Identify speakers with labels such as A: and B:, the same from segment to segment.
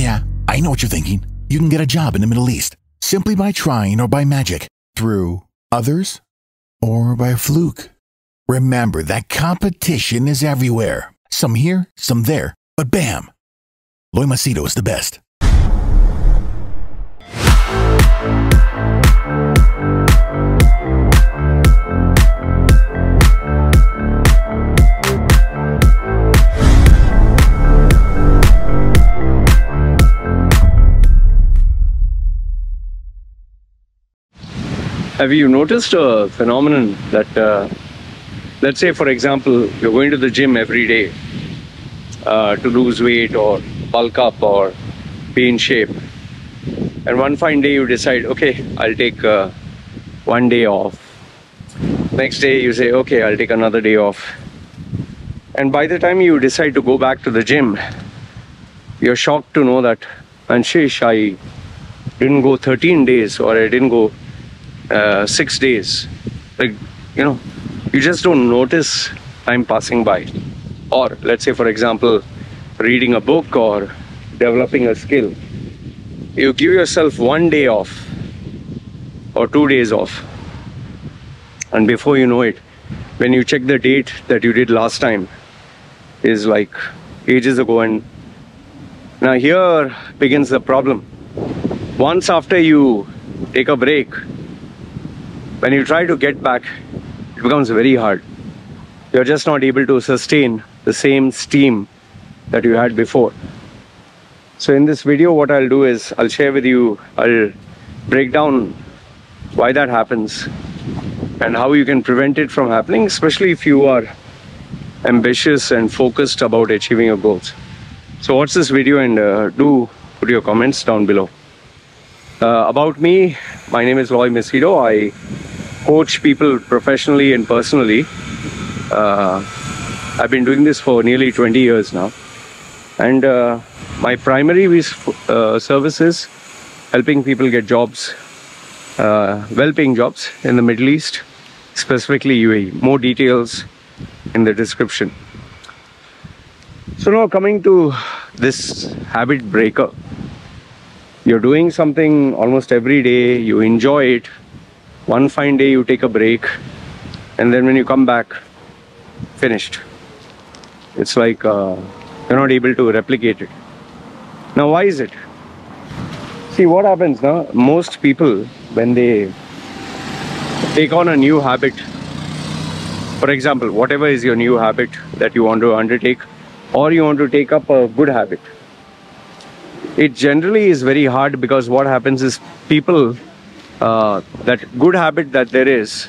A: Yeah, I know what you're thinking. You can get a job in the Middle East simply by trying or by magic, through others, or by fluke. Remember that competition is everywhere. Some here, some there, but bam! Loy Machedo is the best.
B: Have you noticed a phenomenon that, let's say for example, you're going to the gym every day to lose weight or bulk up or be in shape, and one fine day you decide, okay, I'll take 1 day off. Next day you say, okay, I'll take another day off. And by the time you decide to go back to the gym, you're shocked to know that, Anshish, I didn't go 13 days or I didn't go 6 days. Like, you know, you just don't notice time passing by. Or let's say for example, reading a book or developing a skill, you give yourself 1 day off or 2 days off, and before you know it, when you check the date that you did last time, is like ages ago. And now here begins the problem. Once after you take a break, when you try to get back, it becomes very hard. You're just not able to sustain the same steam that you had before. So in this video, what I'll do is I'll share with you, I'll break down why that happens and how you can prevent it from happening, especially if you are ambitious and focused about achieving your goals. So watch this video and do put your comments down below. About me, my name is Loy Machedo. I coach people professionally and personally. I've been doing this for nearly 20 years now, and my primary service is helping people get jobs, well-paying jobs in the Middle East, specifically UAE. More details in the description. So now coming to this habit breaker. You're doing something almost every day, you enjoy it. One fine day you take a break, and then when you come back, finished. It's like you're not able to replicate it. Now why is it? See what happens now, most people when they take on a new habit, for example, whatever is your new habit that you want to undertake, or you want to take up a good habit, it generally is very hard, because what happens is people, that good habit that there is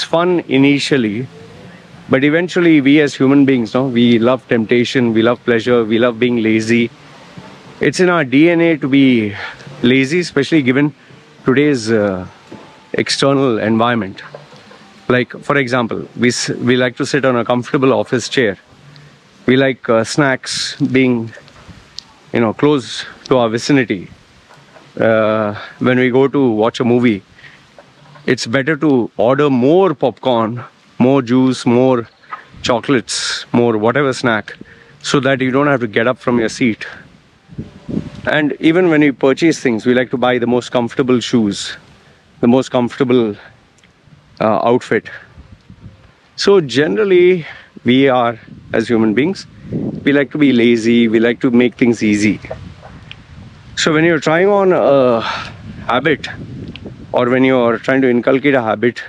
B: fun initially, but eventually we as human beings, no, we love temptation, we love pleasure, we love being lazy. It's in our DNA to be lazy, especially given today's external environment. Like for example, we like to sit on a comfortable office chair. We like snacks being, you know, close to our vicinity. When we go to watch a movie, it's better to order more popcorn, more juice, more chocolates, more whatever snack, so that you don't have to get up from your seat. And even when we purchase things, we like to buy the most comfortable shoes, the most comfortable outfit. So generally, we are, as human beings, we like to be lazy, we like to make things easy. So when you're trying on a habit, or when you're trying to inculcate a habit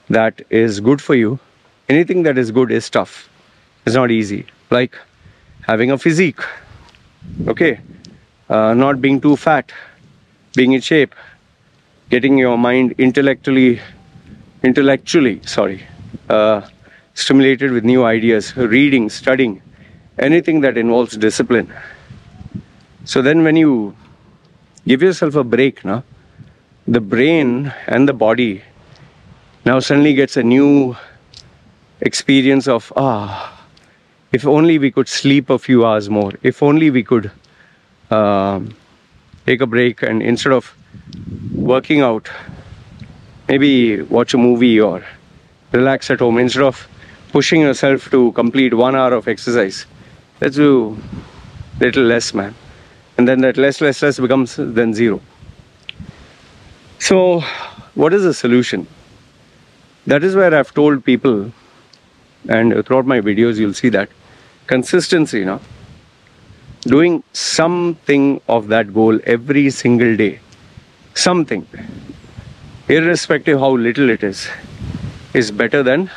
B: that is good for you, anything that is good is tough. It's not easy. Like having a physique, okay, not being too fat, being in shape, getting your mind intellectually stimulated with new ideas, reading, studying, anything that involves discipline. So then when you give yourself a break, now the brain and the body now suddenly gets a new experience of, if only we could sleep a few hours more, if only we could take a break, and instead of working out, maybe watch a movie or relax at home. Instead of pushing yourself to complete 1 hour of exercise, let's do little less, man. And then that less becomes then 0. So what is the solution? That is where I've told people, and throughout my videos you'll see that consistency, doing something of that goal every single day, something, irrespective how little it is better than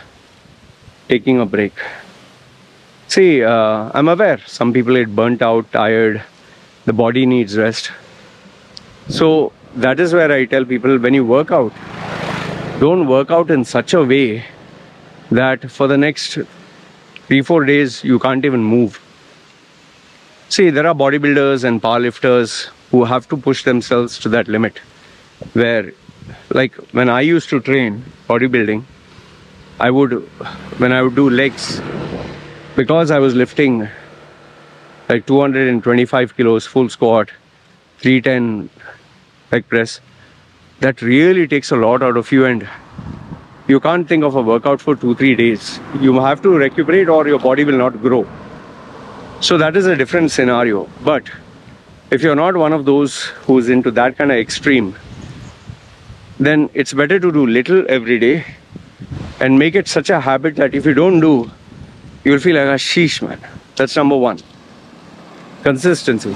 B: taking a break. See, I'm aware some people get burnt out, tired, the body needs rest. So that is where I tell people, when you work out, don't work out in such a way that for the next 3-4 days you can't even move. See, there are bodybuilders and powerlifters who have to push themselves to that limit, where, like when I used to train bodybuilding, when I would do legs, because I was lifting like 225 kilos full squat, 310 leg press, that really takes a lot out of you, and you can't think of a workout for 2-3 days. You have to recuperate or your body will not grow. So that is a different scenario. But if you're not one of those who's into that kind of extreme, then it's better to do little every day and make it such a habit that if you don't do, you'll feel like a sheesh, man. That's number one. Consistency.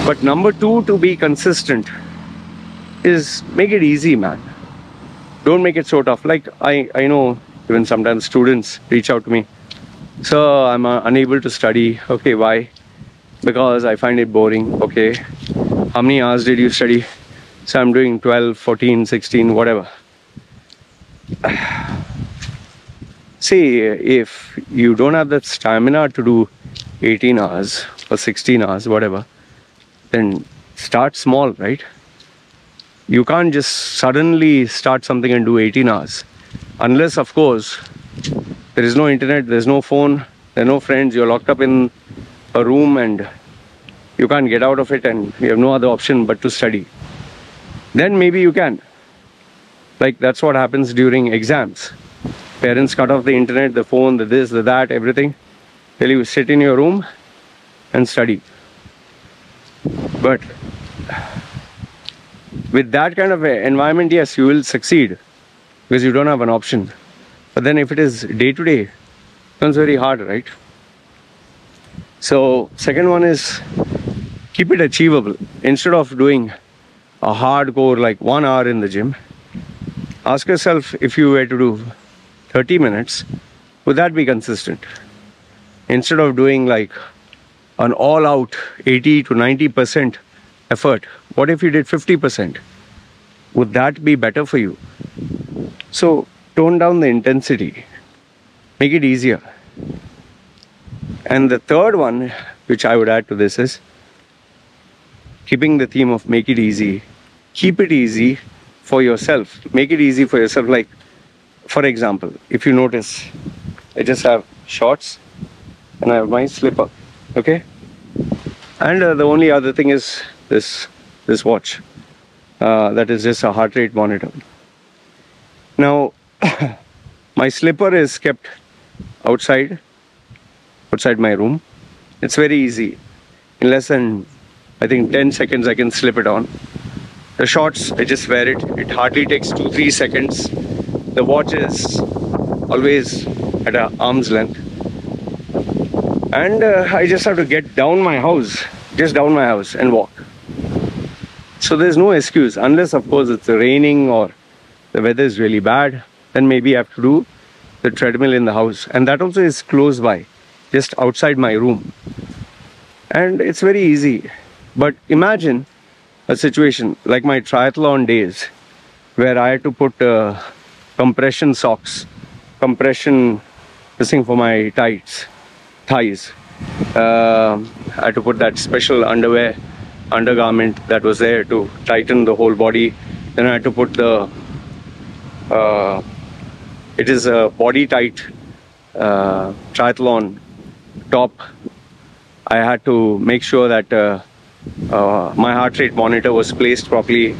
B: But number two, to be consistent, is make it easy, man. Don't make it so tough. Like I know even sometimes students reach out to me, "Sir, I'm unable to study." Okay, why? Because I find it boring. Okay, how many hours did you study? So I'm doing 12, 14, 16, whatever. See, if you don't have that stamina to do 18 hours or 16 hours, whatever, then start small, right? You can't just suddenly start something and do 18 hours. Unless, of course, there is no internet, there's no phone, there are no friends, you're locked up in a room and you can't get out of it and you have no other option but to study. Then maybe you can. Like, that's what happens during exams. Parents cut off the internet, the phone, the this, the that, everything. Tell you sit in your room and study. But with that kind of environment, yes, you will succeed because you don't have an option. But then if it is day to day, it becomes very hard, right? So second one is keep it achievable. Instead of doing a hardcore like 1 hour in the gym, ask yourself, if you were to do 30 minutes, would that be consistent? Instead of doing like an all-out 80 to 90% effort, what if you did 50%? Would that be better for you? So tone down the intensity, make it easier. And the third one, which I would add to this, is keeping the theme of make it easy. Keep it easy for yourself. Make it easy for yourself. Like, for example, if you notice, I just have shorts and I have my slipper, okay? And the only other thing is this watch. That is just a heart rate monitor. Now, my slipper is kept outside my room. It's very easy. In less than, I think, 10 seconds, I can slip it on. The shorts, I just wear it. It hardly takes 2-3 seconds. The watch is always at an arm's length. And I just have to get down my house, and walk. So there's no excuse, unless of course it's raining or the weather is really bad, then maybe I have to do the treadmill in the house. And that also is close by, just outside my room. And it's very easy. But imagine a situation like my triathlon days, where I had to put compression socks, this thing for my thighs. I had to put that special undergarment that was there to tighten the whole body. Then I had to put the it is a body tight triathlon top. I had to make sure that my heart rate monitor was placed properly.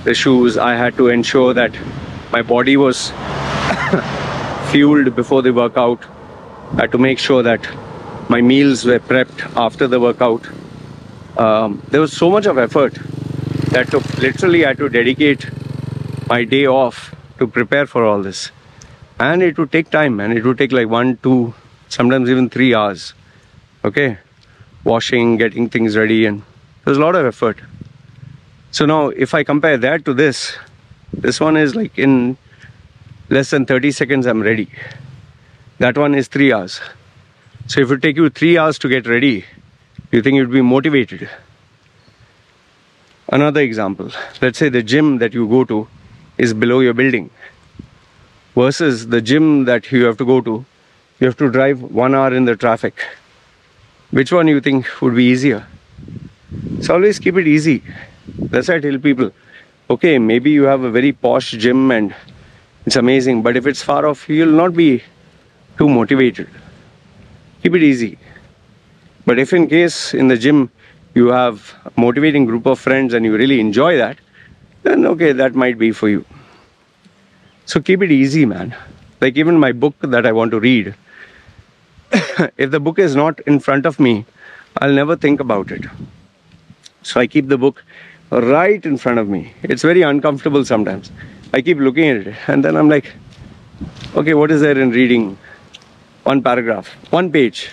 B: The shoes, I had to ensure that my body was fueled before the workout. I had to make sure that my meals were prepped after the workout. there was so much of effort that literally I had to dedicate my day off to prepare for all this. And it would take time, and it would take like 1, 2, sometimes even 3 hours. Okay, washing, getting things ready, and there's a lot of effort. So now if I compare that to this one is like in less than 30 seconds I'm ready. That one is 3 hours. So if it take you 3 hours to get ready, you think you'd be motivated? Another example, let's say the gym that you go to is below your building, versus the gym that you have to go to, you have to drive 1 hour in the traffic. Which one you think would be easier? So always keep it easy. That's why I tell people, okay, maybe you have a very posh gym and it's amazing, but if it's far off, you'll not be too motivated. Keep it easy. But if in case in the gym you have a motivating group of friends and you really enjoy that, then okay, that might be for you. So keep it easy, man. Like even my book that I want to read, if the book is not in front of me, I'll never think about it. So I keep the book right in front of me. It's very uncomfortable sometimes. I keep looking at it and then I'm like, okay, what is there in reading one paragraph, one page?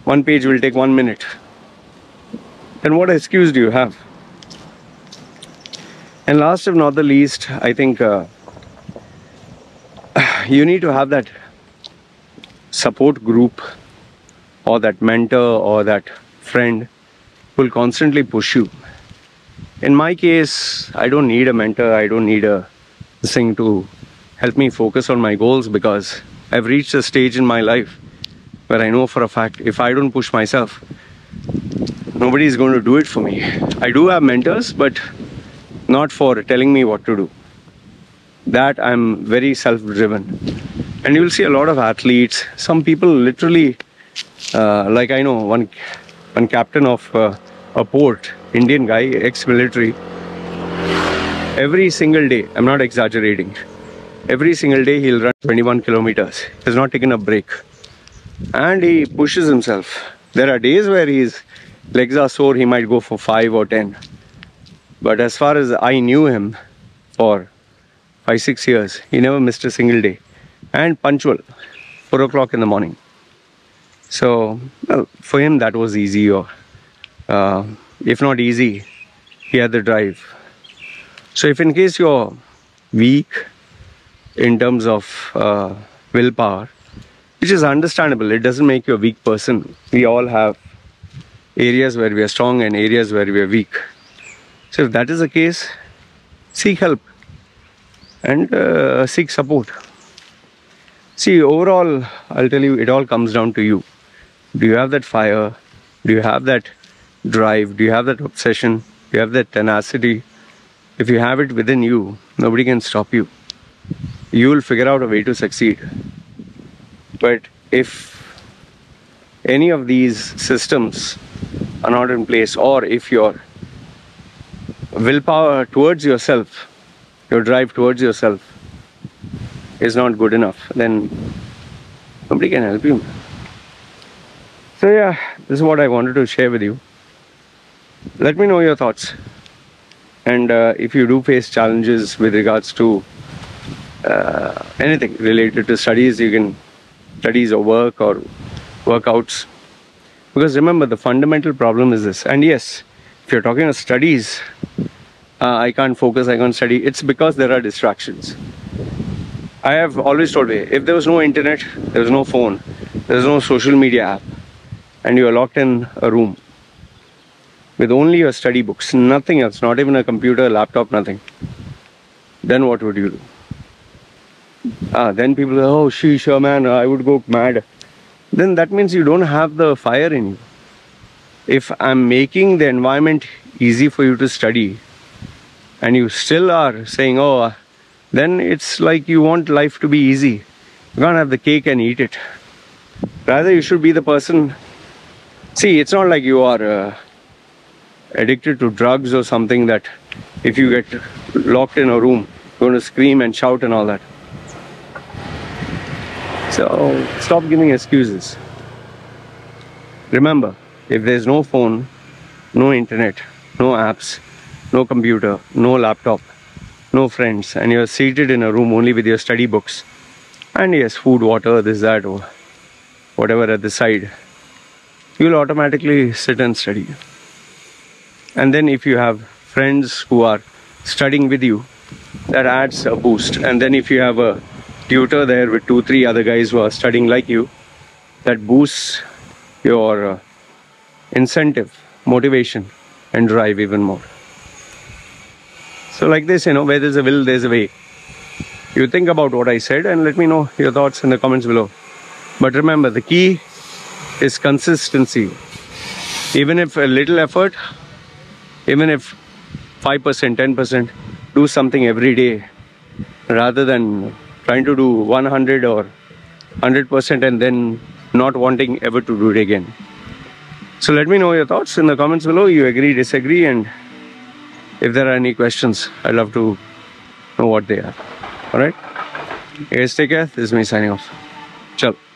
B: One page will take 1 minute. Then what excuse do you have? And last but not the least, I think you need to have that support group or that mentor or that friend who will constantly push you. In my case, I don't need a mentor, I don't need a thing to help me focus on my goals, because I've reached a stage in my life where I know for a fact if I don't push myself, nobody is going to do it for me. I do have mentors, but not for telling me what to do. That I'm very self-driven. And you will see a lot of athletes, some people literally, like I know one captain of a port, Indian guy, ex-military, every single day, I'm not exaggerating, every single day he'll run 21 kilometers. He has not taken a break. And he pushes himself. There are days where his legs are sore, he might go for 5 or 10. But as far as I knew him for 5, 6 years, he never missed a single day. And punctual, 4 o'clock in the morning. So, well, for him that was easy, or if not easy, he had the drive. So if in case you're weak in terms of willpower, which is understandable, it doesn't make you a weak person. We all have areas where we are strong and areas where we are weak. So if that is the case, seek help and seek support. See, overall, I'll tell you, it all comes down to you. Do you have that fire? Do you have that drive? Do you have that obsession? Do you have that tenacity? If you have it within you, nobody can stop you. You will figure out a way to succeed. But if any of these systems are not in place, or if your willpower towards yourself, your drive towards yourself is not good enough, then nobody can help you. So yeah, this is what I wanted to share with you. Let me know your thoughts. And if you do face challenges with regards to anything related to studies, you can studies or work or workouts. Because remember, the fundamental problem is this. And yes, if you're talking about studies, I can't focus, I can't study. It's because there are distractions. I have always told you, if there was no internet, there was no phone, there was no social media app, and you are locked in a room with only your study books, nothing else, not even a computer, laptop, nothing, then what would you do? Then people say, oh, sheesh, man, I would go mad. Then that means you don't have the fire in you. If I'm making the environment easy for you to study, and you still are saying, oh, then it's like you want life to be easy. You can't have the cake and eat it. Rather, you should be the person. See, it's not like you are addicted to drugs or something that if you get locked in a room, you're going to scream and shout and all that. So stop giving excuses. Remember, if there's no phone, no internet, no apps, no computer, no laptop, no friends, and you're seated in a room only with your study books, and yes, food, water, this, that, or whatever at the side, you'll automatically sit and study. And then if you have friends who are studying with you, that adds a boost. And then if you have a tutor there with 2-3 other guys who are studying like you, that boosts your incentive, motivation, and drive even more. So like this, where there's a will, there's a way. You think about what I said and let me know your thoughts in the comments below. But remember, the key is consistency. Even if a little effort, even if 5%, 10%, do something every day rather than trying to do 100 or 100% and then not wanting ever to do it again. So let me know your thoughts in the comments below. You agree, disagree, and if there are any questions, I'd love to know what they are. Alright? Guys, take care. This is me signing off. Ciao.